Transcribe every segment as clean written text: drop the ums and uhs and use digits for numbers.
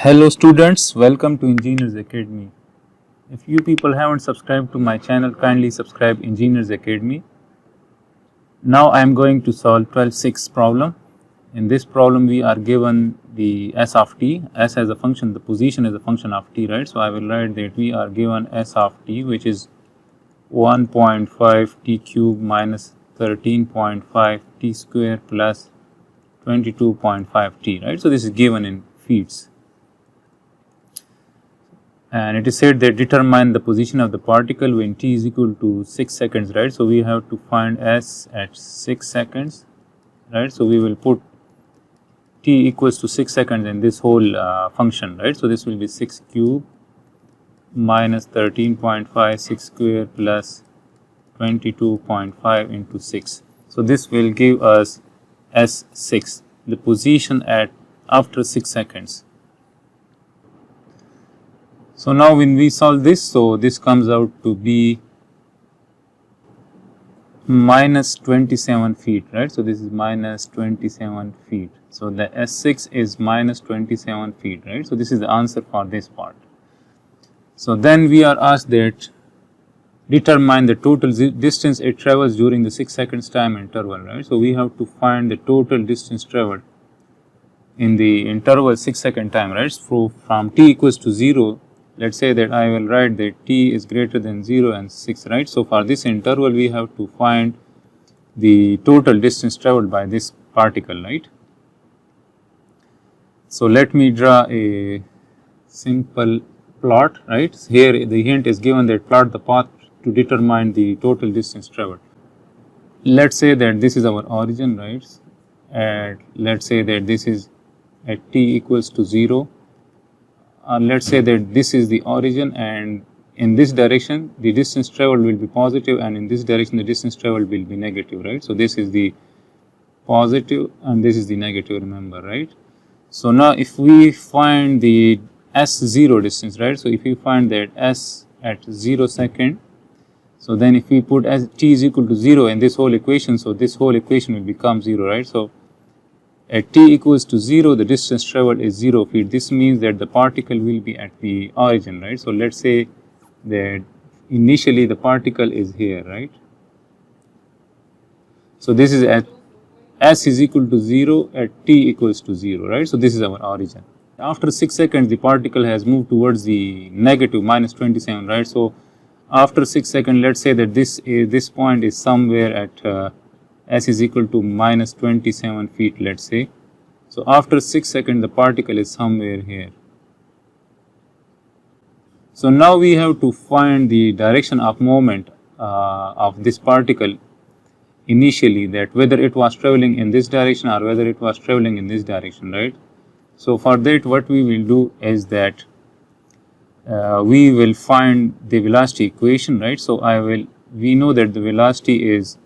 Hello students, welcome to Engineers Academy. If you people haven't subscribed to my channel, kindly subscribe Engineers Academy. Now I am going to solve 12.6 problem. In this problem we are given the s of t, s as a function, the position is a function of t, right? So I will write that we are given s of t, which is 1.5 t cube minus 13.5 t square plus 22.5 t, right? So this is given in feet. And it is said that determine the position of the particle when t is equal to 6 seconds, right? So we have to find s at 6 seconds, right? So we will put t equals to 6 seconds in this whole function, right? So this will be 6 cube minus 13.5 6 square plus 22.5 into 6. So this will give us s6, the position at after 6 seconds. So now when we solve this, so this comes out to be minus 27 feet, right? So this is minus 27 feet. So the S6 is minus 27 feet, right? So this is the answer for this part. So then we are asked that determine the total distance it travels during the 6 seconds time interval, right? So we have to find the total distance traveled in the interval 6 second time, right? So from t equals to 0, let's say that I will write that t is greater than 0 and 6, right? So for this interval we have to find the total distance traveled by this particle, right? So let me draw a simple plot, right? Here the hint is given that plot the path to determine the total distance traveled. Let's say that this is our origin, right? And let's say that this is at t equals to 0. Let's say that this is the origin, and in this direction the distance traveled will be positive, and in this direction the distance traveled will be negative, right? So this is the positive and this is the negative, remember, right? So now if we find the s0 distance, right? So if we find that s at 0 second, so then if we put as t is equal to 0 in this whole equation, so this whole equation will become 0, right? So at t equals to 0, the distance traveled is 0 feet. This means that the particle will be at the origin, right? So let's say that initially the particle is here, right? So this is at s is equal to 0 at t equals to 0, right? So this is our origin. After 6 seconds, the particle has moved towards the negative minus 27, right? So after 6 seconds, let's say that this point is somewhere at s is equal to minus 27 feet, let's say. So after 6 seconds the particle is somewhere here. So now we have to find the direction of movement of this particle initially, that whether it was traveling in this direction or whether it was traveling in this direction, right? So for that what we will do is that we will find the velocity equation, right? So we know that the velocity is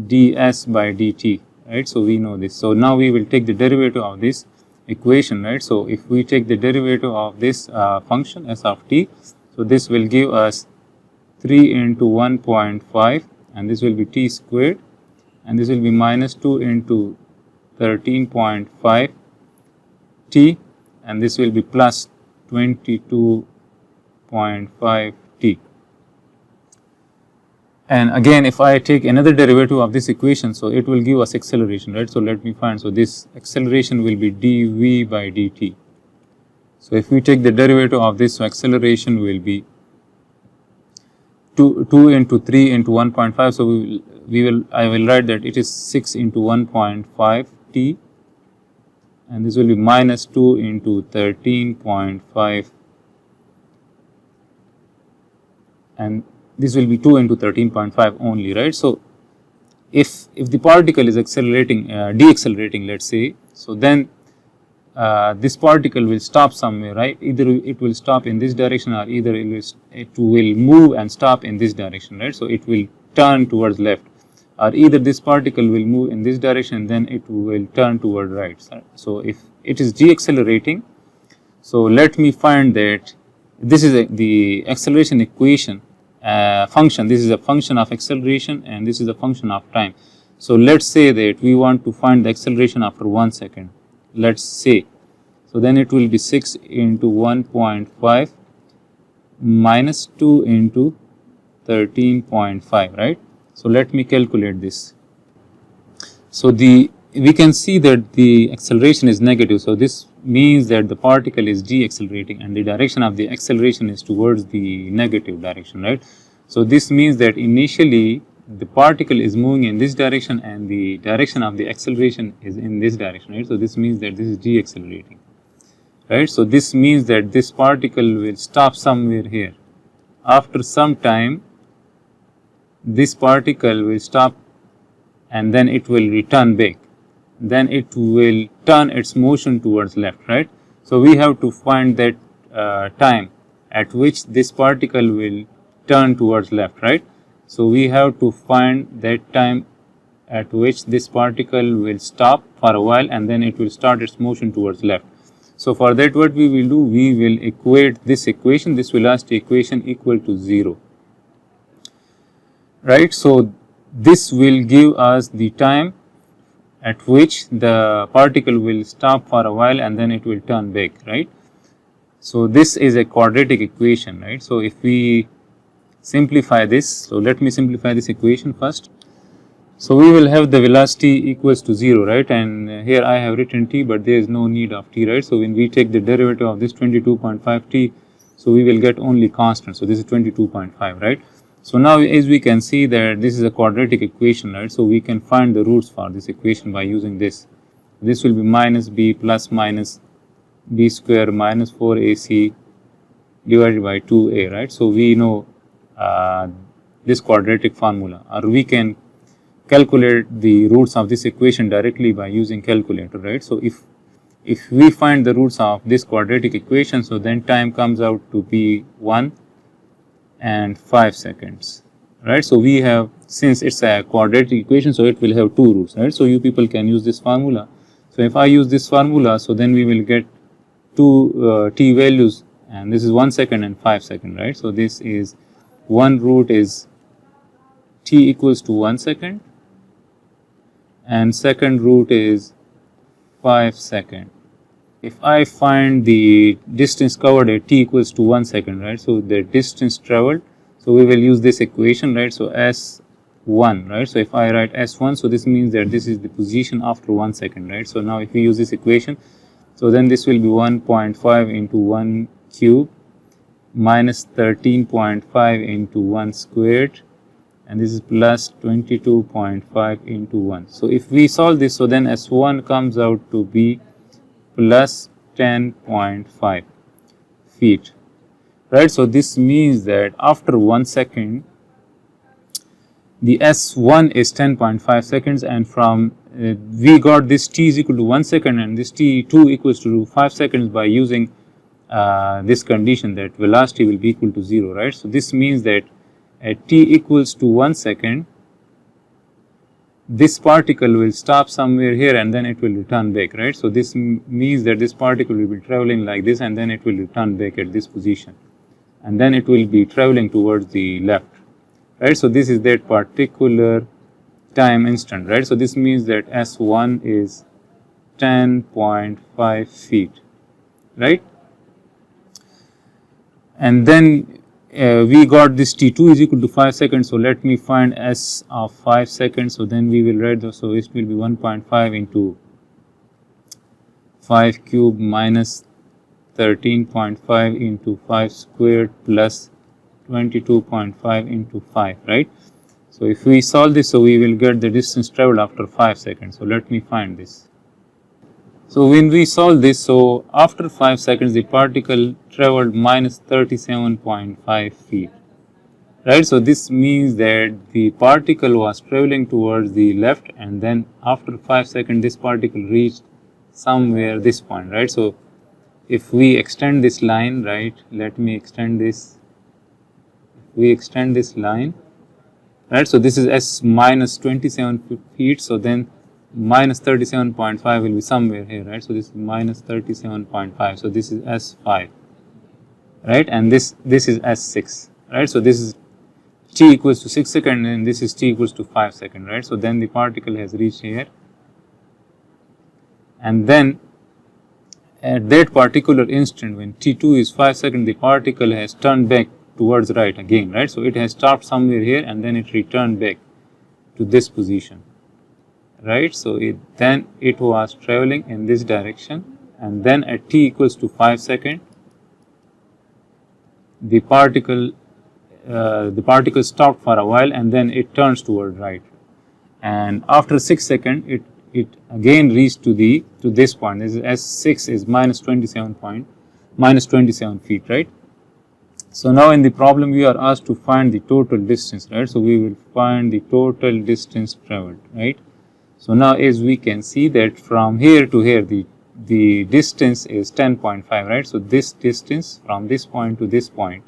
ds by dt, right? So we know this. So now we will take the derivative of this equation, right? So if we take the derivative of this function s of t, so this will give us 3 into 1.5, and this will be t squared, and this will be minus 2 into 13.5 t, and this will be plus 22.5 t. And again, if I take another derivative of this equation, so it will give us acceleration, right? So let me find. So this acceleration will be dv by dt. So if we take the derivative of this, so acceleration will be 2 into 3 into 1.5. So I will write that it is 6 into 1.5 t, and this will be minus 2 into 13.5, and this will be 2 into 13.5 only, right? So if the particle is accelerating, deaccelerating, let's say, so then this particle will stop somewhere, right? Either it will stop in this direction, or either it will move and stop in this direction, right? So it will turn towards left, or either this particle will move in this direction, then it will turn toward right. So if it is deaccelerating, so let me find that this is the acceleration equation function. This is a function of acceleration and this is a function of time. So let's say that we want to find the acceleration after 1 second, let's say. So then it will be 6 into 1.5 minus 2 into 13.5, right? So let me calculate this. So we can see that the acceleration is negative. So this means that the particle is deaccelerating and the direction of the acceleration is towards the negative direction, right? So this means that initially the particle is moving in this direction and the direction of the acceleration is in this direction, right? So this means that this is deaccelerating, right? So this means that this particle will stop somewhere here. After some time, this particle will stop and then it will return back. Then it will turn its motion towards left, right? So we have to find that time at which this particle will turn towards left, right? So we have to find that time at which this particle will stop for a while and then it will start its motion towards left. So for that, what we will do, we will equate this equation, this velocity equation, equal to 0, right? So this will give us the time at which the particle will stop for a while and then it will turn back, right? So this is a quadratic equation, right? So if we simplify this, so let me simplify this equation first. So we will have the velocity equals to 0, right? And here I have written t, but there is no need of t, right? So when we take the derivative of this 22.5 t, so we will get only constant. So this is 22.5, right? So now as we can see that this is a quadratic equation, right? So we can find the roots for this equation by using this. This will be minus b plus minus b square minus 4ac divided by 2a, right? So we know this quadratic formula, or we can calculate the roots of this equation directly by using calculator, right? So if we find the roots of this quadratic equation, so then time comes out to be 1 and 5 seconds, right? So we have, since it's a quadratic equation, so it will have two roots, right? So you people can use this formula. So if I use this formula, so then we will get two t values, and this is 1 second and 5 seconds, right? So this is one root is t equals to 1 second and second root is 5 seconds. If I find the distance covered at t equals to 1 second, right? So the distance traveled, so we will use this equation, right? So S1, right? So if I write S1, so this means that this is the position after 1 second, right? So now if we use this equation, so then this will be 1.5 into 1 cube minus 13.5 into 1 squared, and this is plus 22.5 into 1. So if we solve this, so then S1 comes out to be plus 10.5 feet, right? So this means that after 1 second, the S1 is 10.5 seconds, and from we got this t is equal to 1 second and this t2 equals to 5 seconds by using this condition that velocity will be equal to 0, right? So this means that at t equals to 1 second, this particle will stop somewhere here and then it will return back, right? So this means that this particle will be traveling like this and then it will return back at this position, and then it will be traveling towards the left, right? So this is that particular time instant, right? So this means that S1 is 10.5 feet, right? And then we got this t2 is equal to 5 seconds, so let me find s of 5 seconds. So then we will write this, so it will be 1.5 into 5 cube minus 13.5 into 5 squared plus 22.5 into 5, right? So if we solve this, so we will get the distance traveled after 5 seconds. So let me find this. So when we solve this, so after 5 seconds the particle traveled minus 37.5 feet, right? So this means that the particle was traveling towards the left, and then after 5 seconds this particle reached somewhere this point, right? So if we extend this line, right, let me extend this, we extend this line, right? So this is s minus 27 feet, so then minus 37.5 will be somewhere here, right? So this is minus 37.5, so this is S5, right? And this is S6, right? So this is t equals to 6 seconds and this is t equals to 5 seconds, right? So then the particle has reached here, and then at that particular instant when t2 is 5 seconds, the particle has turned back towards right again, right? So it has stopped somewhere here and then it returned back to this position, right? So then it was traveling in this direction, and then at t equals to 5 seconds, the particle stopped for a while and then it turns toward right, and after 6 seconds it again reached to this point. This is S6 is minus 27 feet, right? So now in the problem we are asked to find the total distance, right? So we will find the total distance traveled, right? So now as we can see that from here to here the distance is 10.5, right? So this distance from this point to this point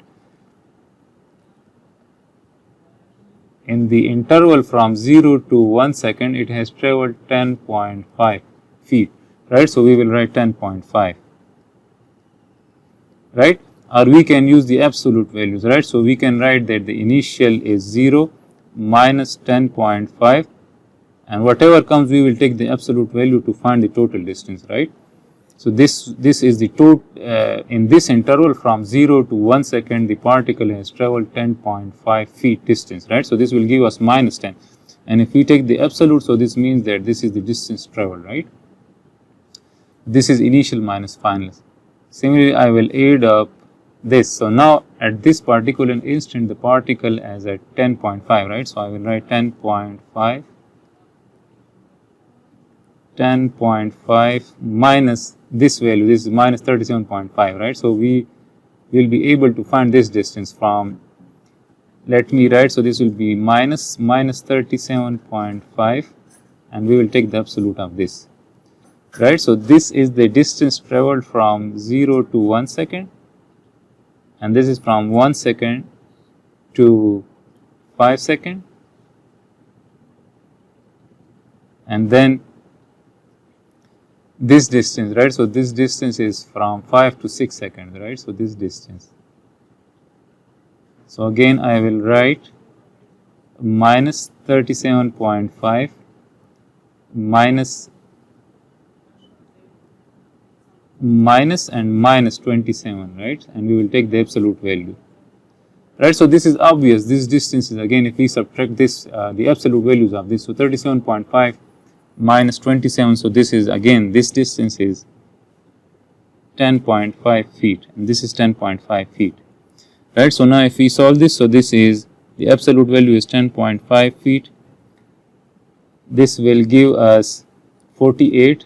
in the interval from 0 to 1 second, it has traveled 10.5 feet, right? So we will write 10.5, right? Or we can use the absolute values, right? So we can write that the initial is 0 minus 10.5, and whatever comes we will take the absolute value to find the total distance, right? So this is the total in this interval from 0 to 1 second, the particle has traveled 10.5 feet distance, right? So this will give us minus 10, and if we take the absolute, so this means that this is the distance traveled, right? This is initial minus final. Similarly, I will add up this. So now at this particular instant the particle is at 10.5, right? So I will write 10.5 minus this value, this is minus 37.5, right? So we will be able to find this distance from, let me write, so this will be minus 37.5, and we will take the absolute of this, right? So this is the distance traveled from 0 to 1 second, and this is from 1 second to 5 seconds, and then this distance, right? So this distance is from 5 to 6 seconds, right? So this distance. So again I will write minus 37.5 minus and minus 27, right? And we will take the absolute value, right? So this is obvious. This distance is, again, if we subtract this, the absolute values of this, so 37.5 minus 27, so this is, again, this distance is 10.5 feet, and this is 10.5 feet, right? So now if we solve this, so this is, the absolute value is 10.5 feet, this will give us 48,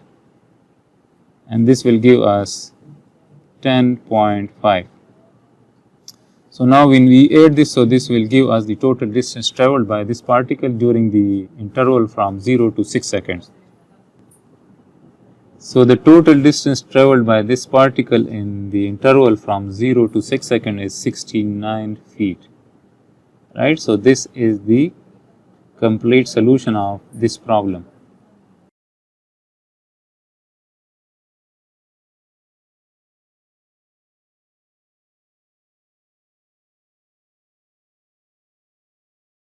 and this will give us 10.5. So now when we add this, so this will give us the total distance traveled by this particle during the interval from 0 to 6 seconds. So the total distance traveled by this particle in the interval from 0 to 6 seconds is 69 feet, right? So this is the complete solution of this problem.